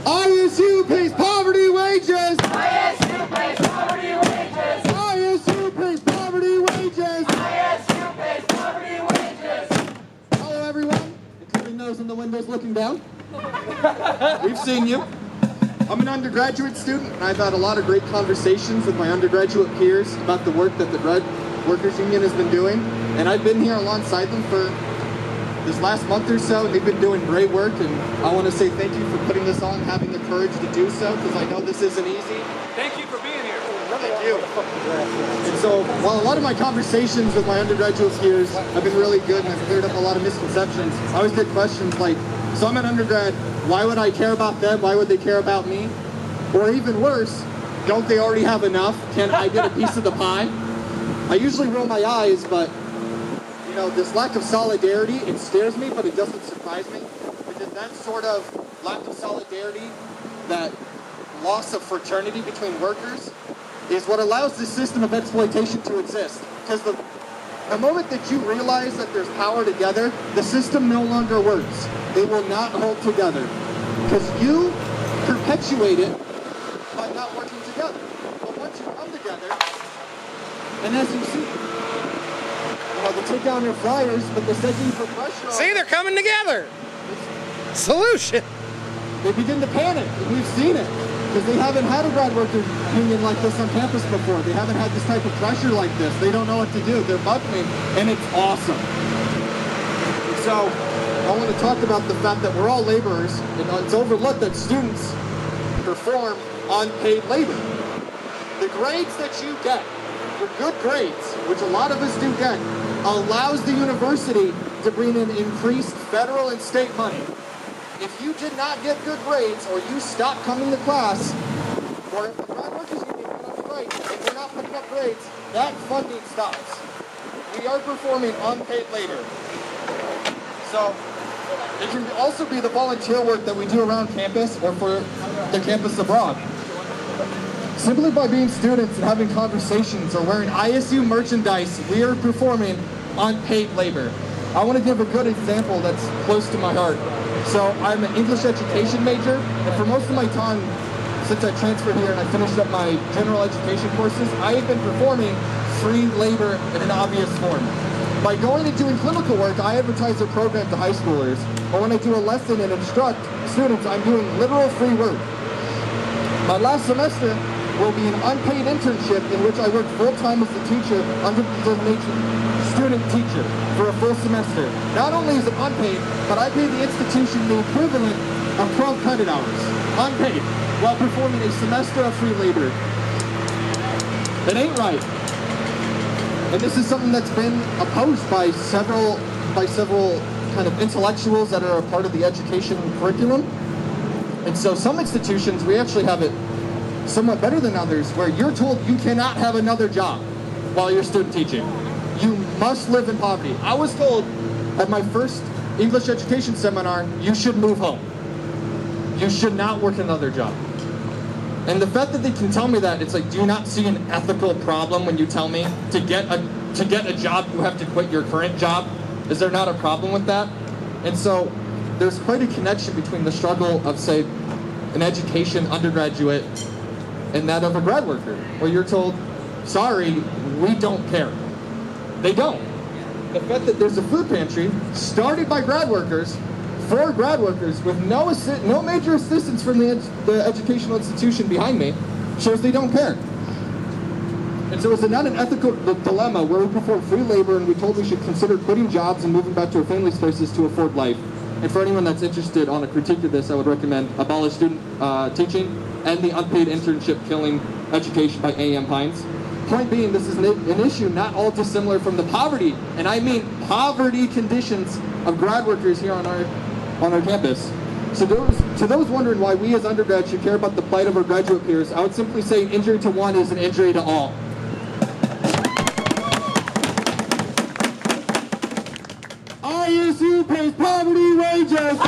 ISU pays poverty wages! ISU pays poverty wages! ISU pays poverty wages! ISU pays poverty wages! Hello everyone, including those in the windows looking down. We've seen you. I'm an undergraduate student, and I've had a lot of great conversations with my undergraduate peers about the work that the Graduate Workers Union has been doing. And I've been here alongside them for this last month or so, and they've been doing great work. And I want to say thank you for putting this on, having the courage to do so, because I know this isn't easy. Thank you for being here. Thank you. And so, while a lot of my conversations with my undergraduate peers have been really good and I've cleared up a lot of misconceptions, I always get questions like, so I'm an undergrad, why would I care about them? Why would they care about me? Or even worse, don't they already have enough? Can I get a piece of the pie? I usually roll my eyes, but you know, this lack of solidarity, it scares me, but it doesn't surprise me. Because that sort of lack of solidarity, that loss of fraternity between workers, is what allows this system of exploitation to exist. Because the moment that you realize that there's power together, the system no longer works. They will not hold together. Because you perpetuate it by not working together. But once you come together, and as you see, they take down their flyers, but they're setting for pressure. See, they're coming together. Solution. They begin to panic, and we've seen it. Because they haven't had a grad workers union like this on campus before. They haven't had this type of pressure like this. They don't know what to do. They're buckling, and it's awesome. And so, I want to talk about the fact that we're all laborers, and it's overlooked that students perform unpaid labor. The grades that you get, your good grades, which a lot of us do get, allows the university to bring in increased federal and state money. If you did not get good grades, or you stopped coming to class, or if the Grad Workers Union went on strike and you're not putting up grades, that funding stops. We are performing unpaid labor. So, it can also be the volunteer work that we do around campus or for the campus abroad. Simply by being students and having conversations or wearing ISU merchandise, we are performing unpaid labor. I want to give a good example that's close to my heart. So I'm an English education major, and for most of my time since I transferred here and I finished up my general education courses, I have been performing free labor in an obvious form. By going and doing clinical work, I advertise a program to high schoolers, or when I do a lesson and instruct students, I'm doing literal free work. My last semester will be an unpaid internship in which I work full-time as a teacher under the designation student teacher for a full semester. Not only is it unpaid, but I pay the institution the equivalent of 12 credit hours, unpaid, while performing a semester of free labor. It ain't right. And this is something that's been opposed by several kind of intellectuals that are a part of the education curriculum. And so some institutions, we actually have it somewhat better than others, where you're told you cannot have another job while you're student teaching. You must live in poverty. I was told at my first English education seminar, you should move home. You should not work another job. And the fact that they can tell me that, it's like, do you not see an ethical problem when you tell me to get a job, you have to quit your current job? Is there not a problem with that? And so there's quite a connection between the struggle of, say, an education undergraduate and that of a grad worker, where you're told, sorry, we don't care. They don't. The fact that there's a food pantry started by grad workers, for grad workers, with no major assistance from the educational institution behind me, shows they don't care. And so is it not an ethical dilemma where we perform free labor and we told we should consider quitting jobs and moving back to our family's places to afford life? And for anyone that's interested on a critique of this, I would recommend Abolish Student Teaching and the Unpaid Internship Killing Education by A.M. Hines. Point being, this is an issue not all dissimilar from the poverty, and I mean poverty conditions of grad workers here on our campus. So to those wondering why we as undergrads should care about the plight of our graduate peers, I would simply say an injury to one is an injury to all. ISU pays poverty wages!